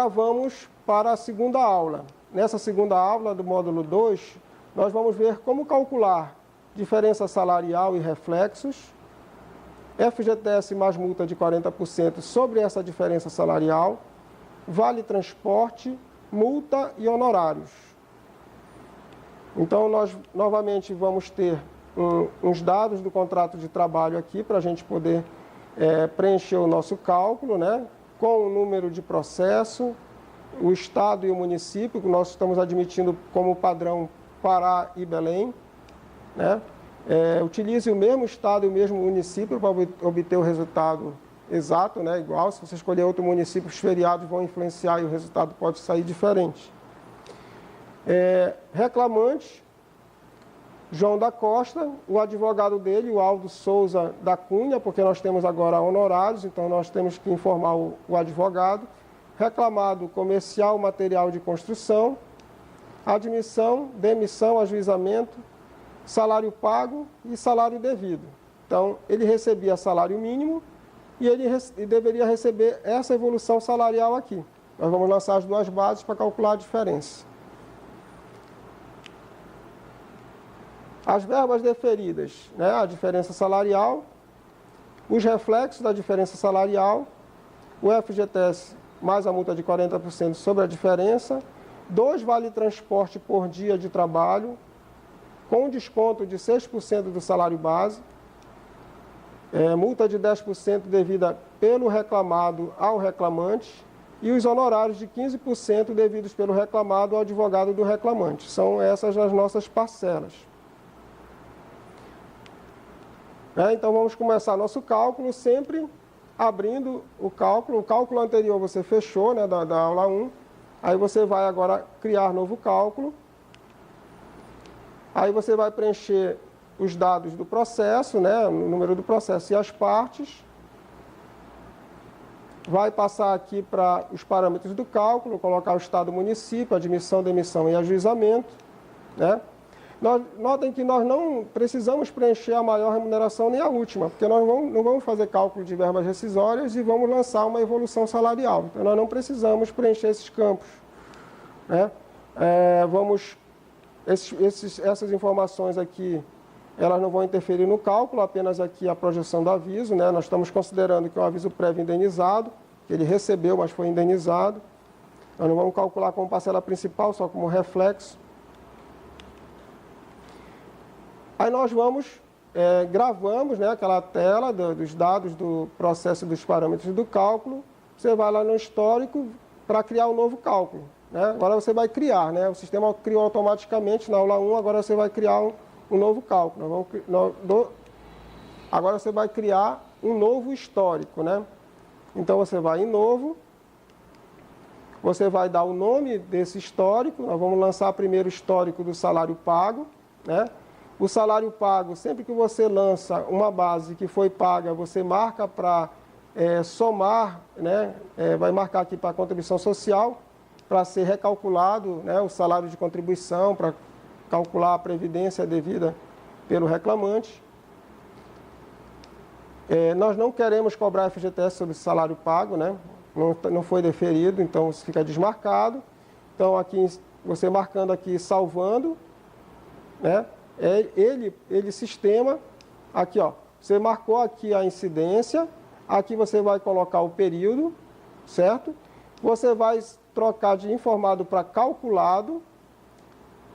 agora vamos para a segunda aula. Nessa segunda aula do módulo 2, nós vamos ver como calcular diferença salarial e reflexos, FGTS mais multa de 40% sobre essa diferença salarial, vale transporte, multa e honorários. Então, nós novamente vamos ter uns dados do contrato de trabalho aqui para a gente poder preencher o nosso cálculo, né? Com o número de processo, o estado e o município, que nós estamos admitindo como padrão Pará e Belém, né? Utilize o mesmo estado e o mesmo município para obter o resultado exato, né? Igual. Se você escolher outro município, os feriados vão influenciar e o resultado pode sair diferente. Reclamante, João da Costa, o advogado dele, o Aldo Souza da Cunha, porque nós temos agora honorários, então nós temos que informar o advogado. Reclamado, comercial, material de construção, admissão, demissão, ajuizamento, salário pago e salário devido. Então, ele recebia salário mínimo e ele deveria receber essa evolução salarial aqui. Nós vamos lançar as duas bases para calcular a diferença. As verbas deferidas, né? A diferença salarial, os reflexos da diferença salarial, o FGTS mais a multa de 40% sobre a diferença, 2 vale transporte por dia de trabalho, com desconto de 6% do salário base, multa de 10% devida pelo reclamado ao reclamante e os honorários de 15% devidos pelo reclamado ao advogado do reclamante. São essas as nossas parcelas. Então, vamos começar nosso cálculo sempre abrindo o cálculo. O cálculo anterior você fechou, né, da aula 1. Aí você vai agora criar novo cálculo. Aí você vai preencher os dados do processo, né, o número do processo e as partes. Vai passar aqui para os parâmetros do cálculo, colocar o estado, município, admissão, demissão e ajuizamento, né? Notem que nós não precisamos preencher a maior remuneração nem a última, porque nós não vamos fazer cálculo de verbas rescisórias e vamos lançar uma evolução salarial. Então, nós não precisamos preencher esses campos, né? Essas informações aqui, elas não vão interferir no cálculo, apenas aqui a projeção do aviso, né? Nós estamos considerando que é um aviso prévio indenizado, que ele recebeu, mas foi indenizado. Nós não vamos calcular como parcela principal, só como reflexo. Aí nós gravamos, né, aquela tela dos dados do processo dos parâmetros do cálculo. Você vai lá no histórico para criar um novo cálculo, né? Agora você vai criar, né? O sistema criou automaticamente na aula 1, agora você vai criar um novo cálculo. Agora você vai criar um novo histórico, né? Então você vai em novo, você vai dar o nome desse histórico. Nós vamos lançar primeiro o histórico do salário pago, né? O salário pago, sempre que você lança uma base que foi paga, você marca para somar, né? Vai marcar aqui para a contribuição social, para ser recalculado, né, o salário de contribuição, para calcular a previdência devida pelo reclamante. Nós não queremos cobrar FGTS sobre o salário pago, né? Não foi deferido, então isso fica desmarcado. Então, aqui, você marcando aqui, salvando, né? Sistema, aqui, ó, você marcou aqui a incidência, aqui você vai colocar o período, certo? Você vai trocar de informado para calculado,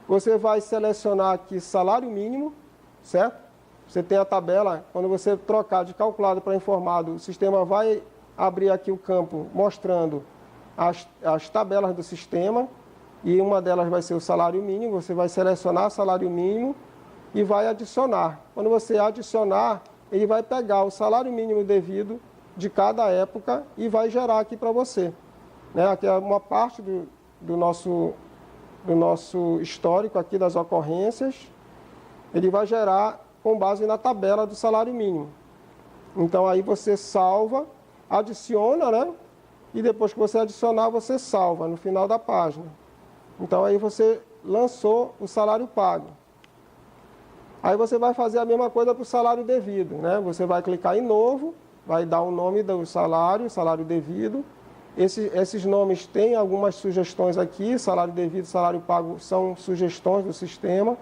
você vai selecionar aqui salário mínimo, certo? Você tem a tabela, quando você trocar de calculado para informado, o sistema vai abrir aqui o campo mostrando as tabelas do sistema, e uma delas vai ser o salário mínimo. Você vai selecionar salário mínimo e vai adicionar. Quando você adicionar, ele vai pegar o salário mínimo devido de cada época e vai gerar aqui para você, né? Aqui é uma parte do nosso histórico aqui das ocorrências. Ele vai gerar com base na tabela do salário mínimo. Então, aí você salva, adiciona, né? E depois que você adicionar, você salva no final da página. Então, aí você lançou o salário pago. Aí você vai fazer a mesma coisa para o salário devido, né? Você vai clicar em novo, vai dar o nome do salário, salário devido, Esses nomes têm algumas sugestões aqui, salário devido, salário pago são sugestões do sistema.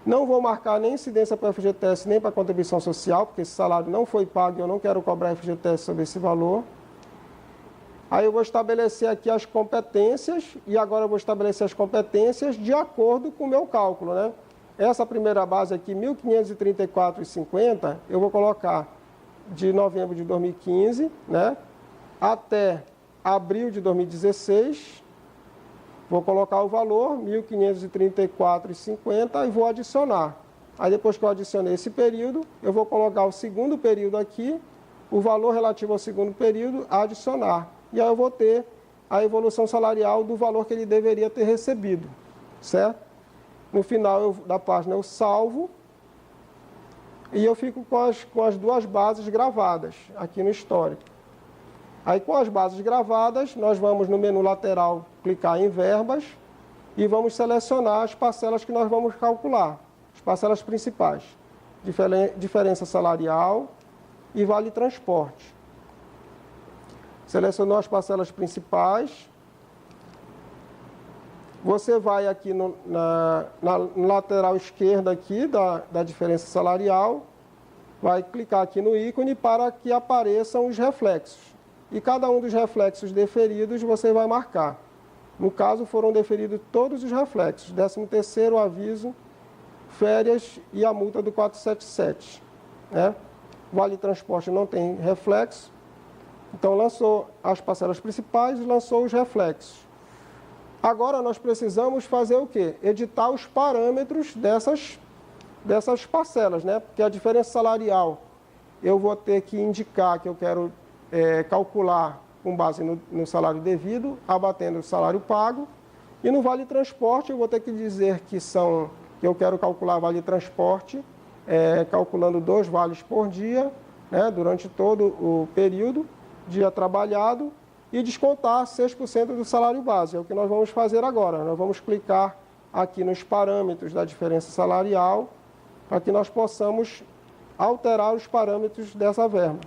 Não vou marcar nem incidência para a FGTS nem para a contribuição social, porque esse salário não foi pago e eu não quero cobrar FGTS sobre esse valor. Aí eu vou estabelecer aqui as competências, e agora eu vou estabelecer as competências de acordo com o meu cálculo, né? Essa primeira base aqui, R$ 1.534,50, eu vou colocar de novembro de 2015, né, até abril de 2016, vou colocar o valor, R$ 1.534,50, e vou adicionar. Aí depois que eu adicionei esse período, eu vou colocar o segundo período aqui, o valor relativo ao segundo período, a adicionar. E aí eu vou ter a evolução salarial do valor que ele deveria ter recebido, certo? No final da página eu salvo e eu fico com as duas bases gravadas aqui no histórico. Aí com as bases gravadas, nós vamos no menu lateral clicar em verbas e vamos selecionar as parcelas que nós vamos calcular, as parcelas principais, diferença salarial e vale transporte. Selecionou as parcelas principais. Você vai aqui no lateral esquerda aqui da diferença salarial, vai clicar aqui no ícone para que apareçam os reflexos. E cada um dos reflexos deferidos você vai marcar. No caso, foram deferidos todos os reflexos, 13º aviso, férias e a multa do 477. Né? Vale transporte não tem reflexo. Então, lançou as parcelas principais e lançou os reflexos. Agora, nós precisamos fazer o quê? Editar os parâmetros dessas parcelas, né? Porque a diferença salarial, eu vou ter que indicar que eu quero calcular com base no salário devido, abatendo o salário pago. E no vale transporte, eu vou ter que dizer que eu quero calcular vale transporte, calculando 2 vales por dia, né? Durante todo o período, dia trabalhado, e descontar 6% do salário base. É o que nós vamos fazer agora. Nós vamos clicar aqui nos parâmetros da diferença salarial para que nós possamos alterar os parâmetros dessa verba.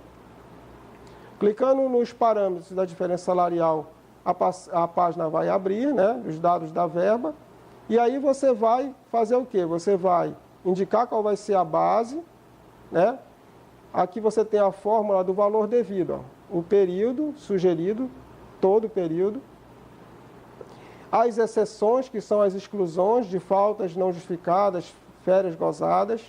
Clicando nos parâmetros da diferença salarial, a página vai abrir, né, os dados da verba, e aí você vai fazer o quê? Você vai indicar qual vai ser a base, né? Aqui você tem a fórmula do valor devido, ó. O período sugerido, todo o período. As exceções, que são as exclusões de faltas não justificadas, férias gozadas.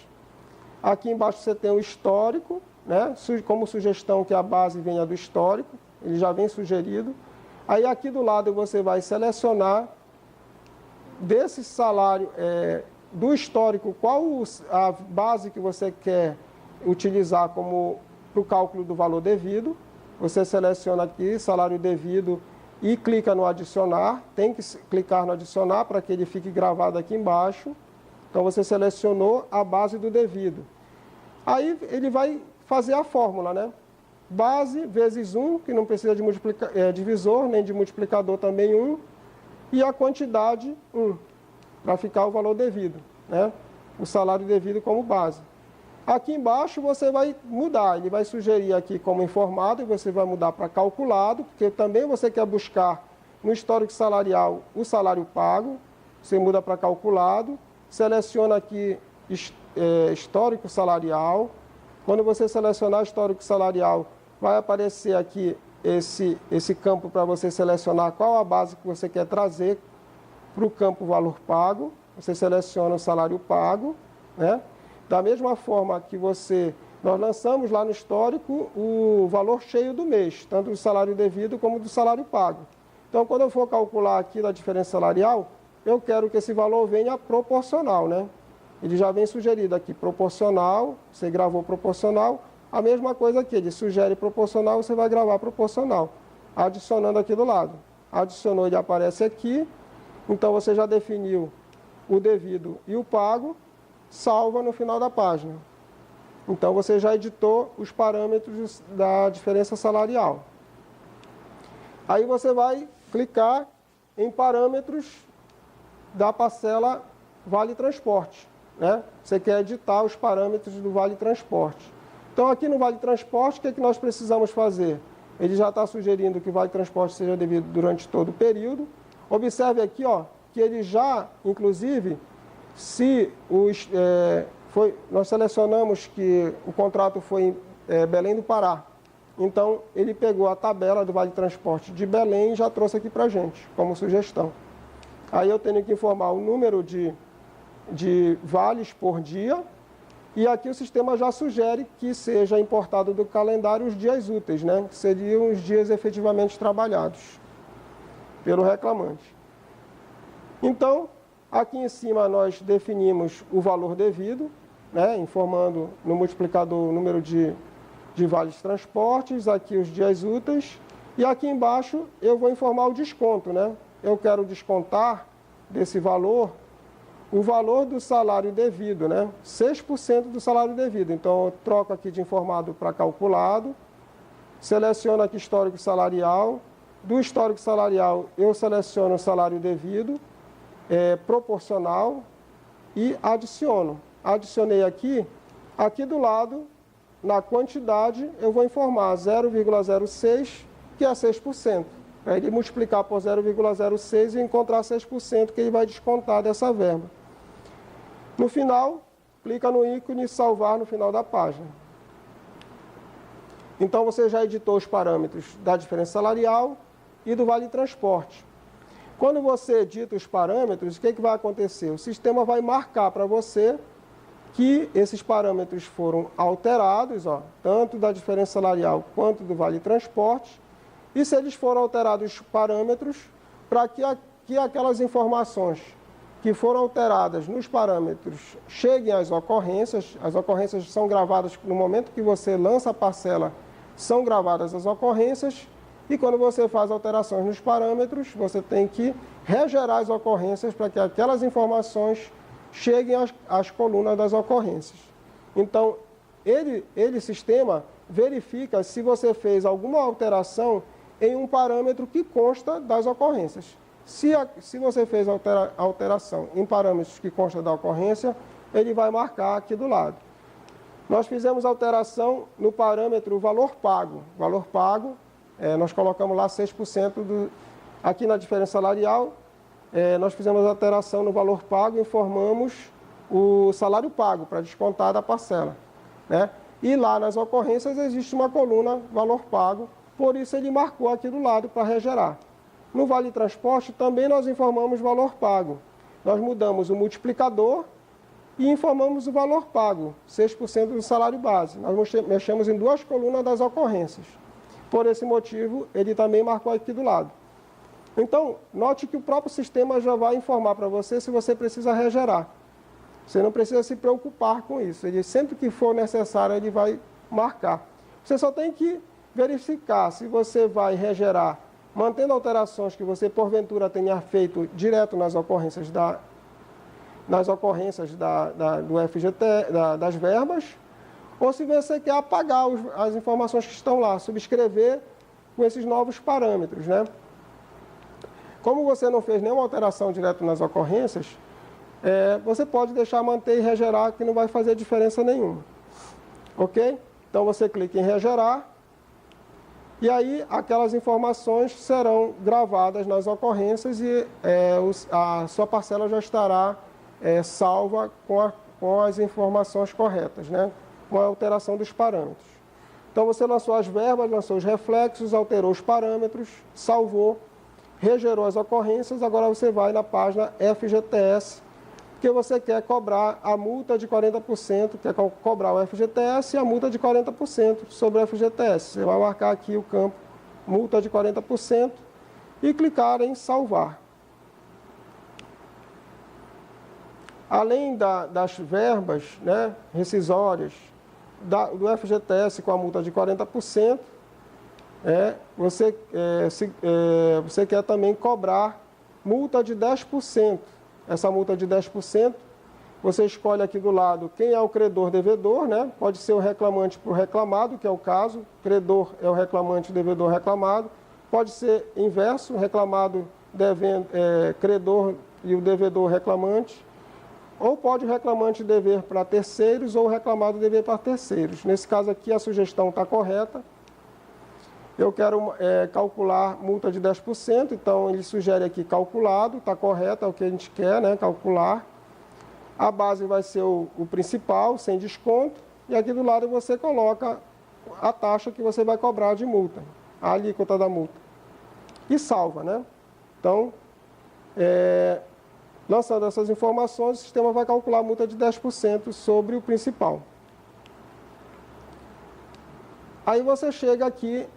Aqui embaixo você tem o histórico, né? Como sugestão que a base venha do histórico, ele já vem sugerido. Aí aqui do lado você vai selecionar desse salário, do histórico, qual a base que você quer utilizar como para o cálculo do valor devido. Você seleciona aqui salário devido e clica no adicionar. Tem que clicar no adicionar para que ele fique gravado aqui embaixo. Então você selecionou a base do devido. Aí ele vai fazer a fórmula, né? Base vezes 1, que não precisa de divisor, nem de multiplicador também 1. E a quantidade 1, para ficar o valor devido, né? O salário devido como base. Aqui embaixo você vai mudar, ele vai sugerir aqui como informado e você vai mudar para calculado, porque também você quer buscar no histórico salarial o salário pago, você muda para calculado, seleciona aqui histórico salarial. Quando você selecionar histórico salarial, vai aparecer aqui esse campo para você selecionar qual a base que você quer trazer para o campo valor pago. Você seleciona o salário pago, né? Da mesma forma que nós lançamos lá no histórico o valor cheio do mês, tanto do salário devido como do salário pago. Então, quando eu for calcular aqui da diferença salarial, eu quero que esse valor venha proporcional, né? Ele já vem sugerido aqui, proporcional, você gravou proporcional, a mesma coisa aqui, ele sugere proporcional, você vai gravar proporcional, adicionando aqui do lado. Adicionou, ele aparece aqui, então você já definiu o devido e o pago, salva no final da página. Então, você já editou os parâmetros da diferença salarial. Aí você vai clicar em parâmetros da parcela Vale Transporte, né? Você quer editar os parâmetros do Vale Transporte. Então, aqui no Vale Transporte, o que nós precisamos fazer? ele já está sugerindo que o vale transporte seja devido durante todo o período. Observe aqui, ó, que ele já, inclusive, se nós selecionamos que o contrato foi em Belém do Pará. Então, ele pegou a tabela do vale transporte de Belém e já trouxe aqui para a gente, como sugestão. Aí eu tenho que informar o número de vales por dia. E aqui o sistema já sugere que seja importado do calendário os dias úteis, né? Que seriam os dias efetivamente trabalhados pelo reclamante. Então, aqui em cima nós definimos o valor devido, né? Informando no multiplicador o número de vales transportes, aqui os dias úteis. E aqui embaixo eu vou informar o desconto, né? Eu quero descontar desse valor o valor do salário devido, né? 6% do salário devido. Então, eu troco aqui de informado para calculado, seleciono aqui histórico salarial. Do histórico salarial, eu seleciono o salário devido, proporcional e adiciono. Adicionei aqui do lado, na quantidade, eu vou informar 0,06, que é 6%. Para ele multiplicar por 0,06 e encontrar 6% que ele vai descontar dessa verba. No final, clica no ícone salvar no final da página. Então, você já editou os parâmetros da diferença salarial e do vale transporte. Quando você edita os parâmetros, o que vai acontecer? O sistema vai marcar para você que esses parâmetros foram alterados, ó, tanto da diferença salarial quanto do vale transporte. E se eles foram alterados os parâmetros, para que aquelas informações que foram alteradas nos parâmetros cheguem às ocorrências são gravadas no momento que você lança a parcela, são gravadas as ocorrências, e quando você faz alterações nos parâmetros, você tem que regerar as ocorrências para que aquelas informações cheguem às colunas das ocorrências. Então, sistema, verifica se você fez alguma alteração em um parâmetro que consta das ocorrências. Se você fez alteração em parâmetros que constam da ocorrência, ele vai marcar aqui do lado. Nós fizemos alteração no parâmetro valor pago. Valor pago, nós colocamos lá 6% aqui na diferença salarial. Nós fizemos alteração no valor pago, informamos o salário pago para descontar da parcela, né? E lá nas ocorrências existe uma coluna valor pago, por isso ele marcou aqui do lado para regerar. No vale transporte também nós informamos valor pago. Nós mudamos o multiplicador e informamos o valor pago, 6% do salário base. Nós mexemos em duas colunas das ocorrências. Por esse motivo, ele também marcou aqui do lado. Então, note que o próprio sistema já vai informar para você se você precisa regerar. Você não precisa se preocupar com isso. Ele, sempre que for necessário, ele vai marcar. Você só tem que verificar se você vai regerar, mantendo alterações que você, porventura, tenha feito direto nas ocorrências do FGT, das verbas, ou se você quer apagar as informações que estão lá, subscrever com esses novos parâmetros, né? Como você não fez nenhuma alteração direto nas ocorrências, você pode deixar manter e regerar, que não vai fazer diferença nenhuma. Ok? Então você clica em regerar, e aí aquelas informações serão gravadas nas ocorrências e a sua parcela já estará salva com as informações corretas, né? Com a alteração dos parâmetros. Então você lançou as verbas, lançou os reflexos, alterou os parâmetros, salvou, regerou as ocorrências, agora você vai na página FGTS, porque você quer cobrar a multa de 40%, quer cobrar o FGTS e a multa de 40% sobre o FGTS. Você vai marcar aqui o campo multa de 40% e clicar em salvar. Além das verbas, né, rescisórias do FGTS com a multa de 40%, você quer também cobrar multa de 10%. Essa multa de 10%, você escolhe aqui do lado quem é o credor-devedor, né? Pode ser o reclamante para o reclamado, que é o caso. Credor é o reclamante, devedor reclamado. Pode ser inverso, reclamado credor e o devedor reclamante. Ou pode o reclamante dever para terceiros ou o reclamado dever para terceiros. Nesse caso aqui a sugestão está correta. Eu quero calcular multa de 10%, então ele sugere aqui calculado, está correto, é o que a gente quer, né? Calcular. A base vai ser o principal, sem desconto, e aqui do lado você coloca a taxa que você vai cobrar de multa, a alíquota da multa. E salva, né? Então, lançando essas informações, o sistema vai calcular a multa de 10% sobre o principal. Aí você chega aqui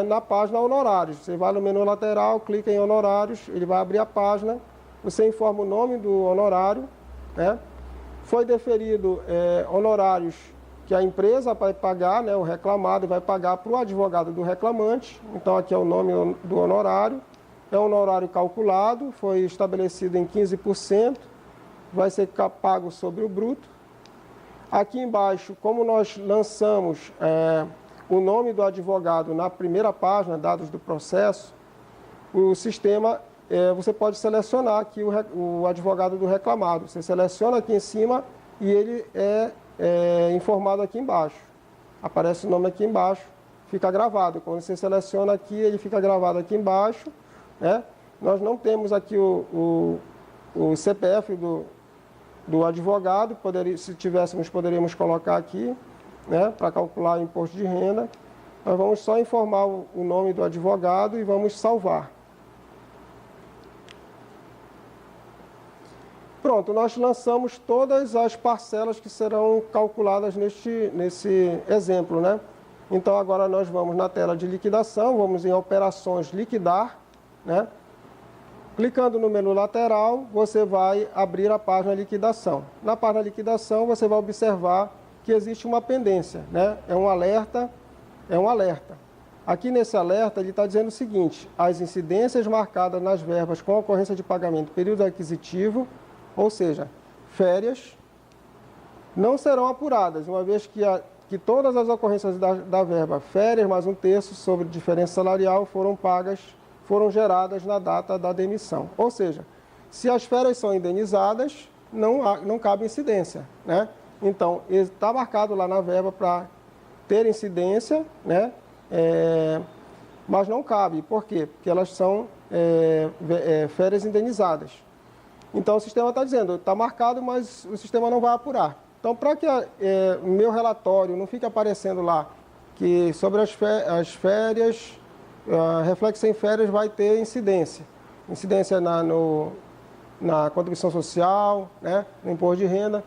na página honorários. Você vai no menu lateral, clica em honorários, ele vai abrir a página, você informa o nome do honorário, né? Foi deferido honorários que a empresa vai pagar, né? O reclamado vai pagar para o advogado do reclamante. Então aqui é o nome do honorário. É um honorário calculado, foi estabelecido em 15%, vai ser pago sobre o bruto. Aqui embaixo, como nós lançamos o nome do advogado na primeira página, dados do processo, o sistema, você pode selecionar aqui o advogado do reclamado. Você seleciona aqui em cima e ele é informado aqui embaixo. Aparece o nome aqui embaixo, fica gravado. Quando você seleciona aqui, ele fica gravado aqui embaixo, né? Nós não temos aqui o CPF do advogado, se tivéssemos, poderíamos colocar aqui, né, para calcular o imposto de renda. Nós vamos só informar o nome do advogado e vamos salvar. Pronto, nós lançamos todas as parcelas que serão calculadas nesse exemplo, né? Então agora nós vamos na tela de liquidação, vamos em operações liquidar, né? Clicando no menu lateral, você vai abrir a página liquidação. Na página liquidação, você vai observar que existe uma pendência, né? É um alerta. Aqui nesse alerta, ele está dizendo o seguinte: as incidências marcadas nas verbas com ocorrência de pagamento período aquisitivo, ou seja, férias, não serão apuradas, uma vez que todas as ocorrências da verba férias mais 1/3 sobre diferença salarial foram geradas na data da demissão. Ou seja, se as férias são indenizadas, não cabe incidência, né? Então, está marcado lá na verba para ter incidência, né? Mas não cabe. Por quê? Porque elas são férias indenizadas. Então, o sistema está dizendo, está marcado, mas o sistema não vai apurar. Então, para que o meu relatório não fique aparecendo lá que sobre as férias, reflexo em férias vai ter incidência. Incidência na contribuição social, né? No imposto de renda.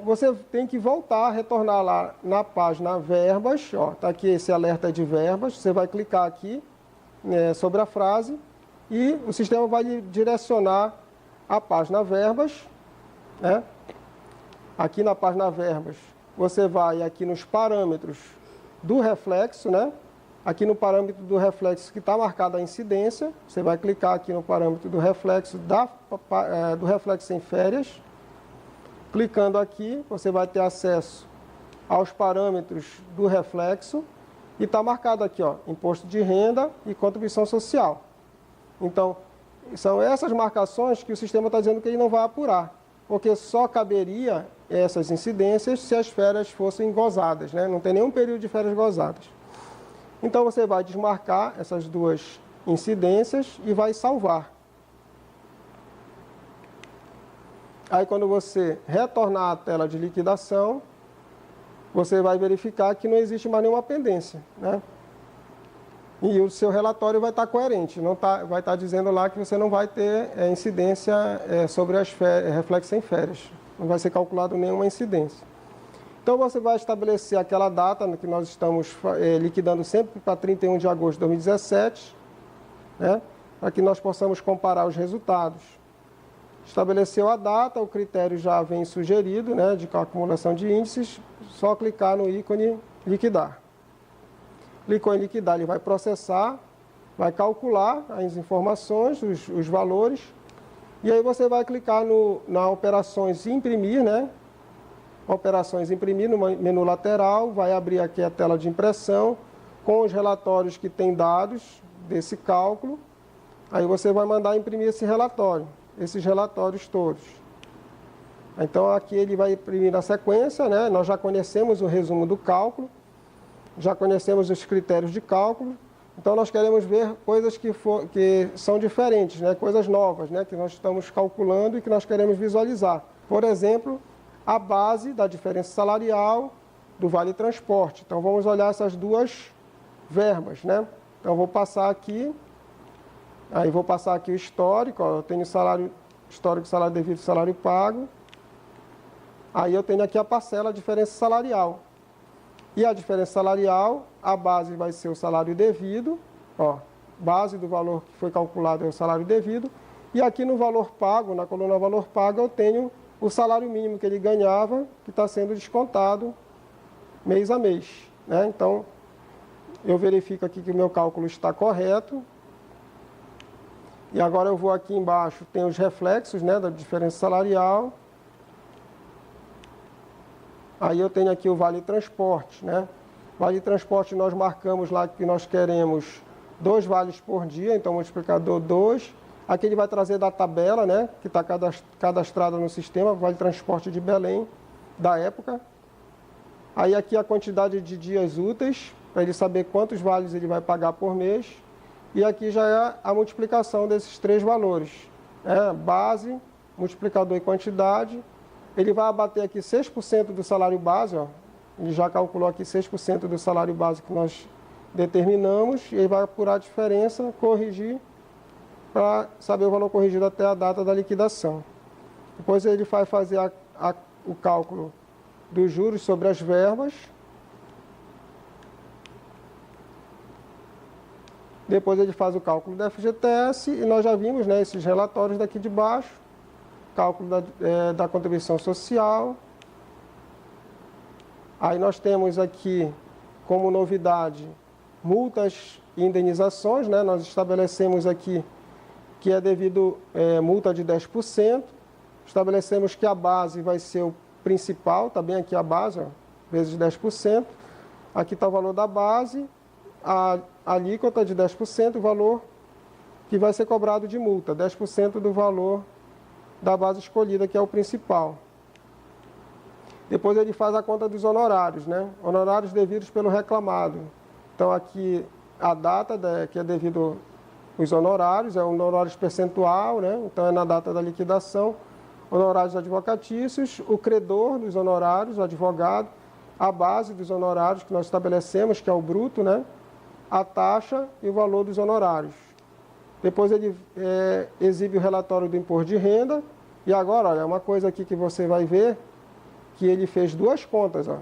Você tem que voltar, retornar lá na página verbas, está aqui esse alerta de verbas, você vai clicar aqui sobre a frase e o sistema vai lhe direcionar à página verbas, né? Aqui na página verbas, você vai aqui nos parâmetros do reflexo, né? Aqui no parâmetro do reflexo que está marcada a incidência, você vai clicar aqui no parâmetro do reflexo do reflexo em férias. Clicando aqui, você vai ter acesso aos parâmetros do reflexo e está marcado aqui, imposto de renda e contribuição social. Então, são essas marcações que o sistema está dizendo que ele não vai apurar, porque só caberia essas incidências se as férias fossem gozadas, né? Não tem nenhum período de férias gozadas. Então, você vai desmarcar essas duas incidências e vai salvar. Aí, quando você retornar à tela de liquidação, você vai verificar que não existe mais nenhuma pendência, né? E o seu relatório vai estar coerente, vai estar dizendo lá que você não vai ter incidência sobre as reflexos em férias. Não vai ser calculado nenhuma incidência. Então, você vai estabelecer aquela data que nós estamos liquidando sempre para 31 de agosto de 2017, né? Para que nós possamos comparar os resultados. Estabeleceu a data, o critério já vem sugerido, né, de acumulação de índices, só clicar no ícone liquidar. Clicou em liquidar, ele vai processar, vai calcular as informações, os valores, e aí você vai clicar na operações imprimir, né? Operações imprimir no menu lateral, vai abrir aqui a tela de impressão com os relatórios que tem dados desse cálculo. Aí você vai mandar imprimir esse relatório, esses relatórios todos. Então aqui ele vai imprimir na sequência, né? Nós já conhecemos o resumo do cálculo. já conhecemos os critérios de cálculo, então nós queremos ver coisas que são diferentes, né? Coisas novas, né? Que nós estamos calculando e que nós queremos visualizar. Por exemplo, a base da diferença salarial do Vale Transporte. Então vamos olhar essas duas verbas, né? Então vou passar aqui, aí vou passar aqui o histórico, ó, eu tenho salário histórico, salário devido, salário pago. Aí eu tenho aqui a parcela, a diferença salarial. E a diferença salarial, a base vai ser o salário devido, ó, base do valor que foi calculado é o salário devido. E aqui no valor pago, na coluna valor pago, eu tenho o salário mínimo que ele ganhava, que está sendo descontado mês a mês, né? Então, eu verifico aqui que o meu cálculo está correto. E agora eu vou aqui embaixo, tem os reflexos, né, da diferença salarial. Aí eu tenho aqui o Vale Transporte, né? Vale Transporte nós marcamos lá que nós queremos 2 vales por dia, então multiplicador 2. Aqui ele vai trazer da tabela, né, que está cadastrada no sistema, Vale Transporte de Belém, da época. Aí aqui a quantidade de dias úteis, para ele saber quantos vales ele vai pagar por mês. E aqui já é a multiplicação desses 3 valores, né? Base, multiplicador e quantidade. Ele vai abater aqui 6% do salário base, ó. Ele já calculou aqui 6% do salário base que nós determinamos. E ele vai apurar a diferença, corrigir, para saber o valor corrigido até a data da liquidação. Depois ele vai fazer o cálculo dos juros sobre as verbas. Depois ele faz o cálculo do FGTS e nós já vimos, né, esses relatórios daqui de baixo. Cálculo da contribuição social. Aí nós temos aqui, como novidade, multas e indenizações, né? Nós estabelecemos aqui que é devido multa de 10%. Estabelecemos que a base vai ser o principal, está bem aqui a base, ó, vezes 10%. Aqui está o valor da base, a alíquota de 10%, o valor que vai ser cobrado de multa, 10% do valor da base escolhida, que é o principal. Depois ele faz a conta dos honorários, né? Honorários devidos pelo reclamado. Então aqui a data que é devido os honorários, é um honorários percentual, né? Então é na data da liquidação. Honorários advocatícios, o credor dos honorários, o advogado, a base dos honorários que nós estabelecemos, que é o bruto, né? A taxa e o valor dos honorários. Depois ele exibe o relatório do imposto de renda. E agora, olha, uma coisa aqui que você vai ver, que ele fez 2 contas, ó.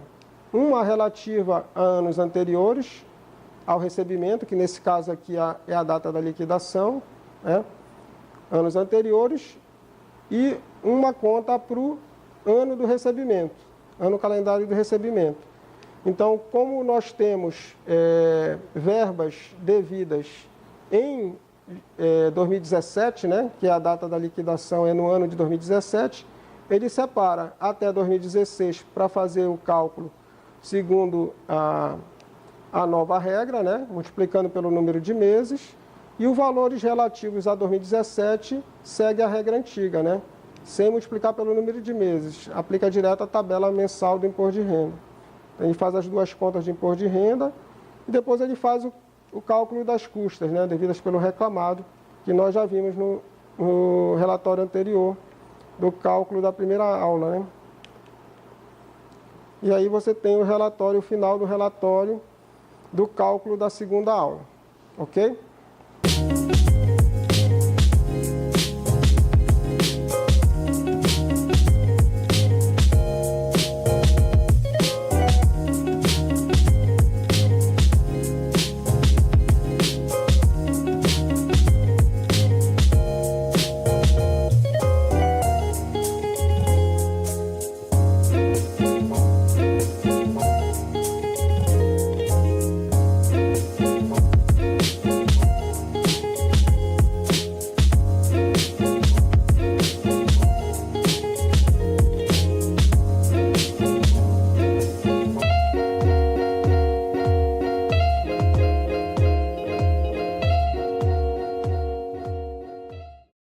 Uma relativa a anos anteriores ao recebimento, que nesse caso aqui é a data da liquidação, né? Anos anteriores, e uma conta para o ano do recebimento, ano calendário do recebimento. Então, como nós temos verbas devidas em 2017, né, que é a data da liquidação é no ano de 2017, ele separa até 2016 para fazer o cálculo segundo a nova regra, né, multiplicando pelo número de meses, e os valores relativos a 2017 segue a regra antiga, né, sem multiplicar pelo número de meses, aplica direto a tabela mensal do imposto de renda. Então, ele faz as 2 contas de imposto de renda e depois ele faz o cálculo das custas, né, devidas pelo reclamado, que nós já vimos no relatório anterior do cálculo da primeira aula, né? E aí você tem o relatório, o final do relatório do cálculo da segunda aula, ok?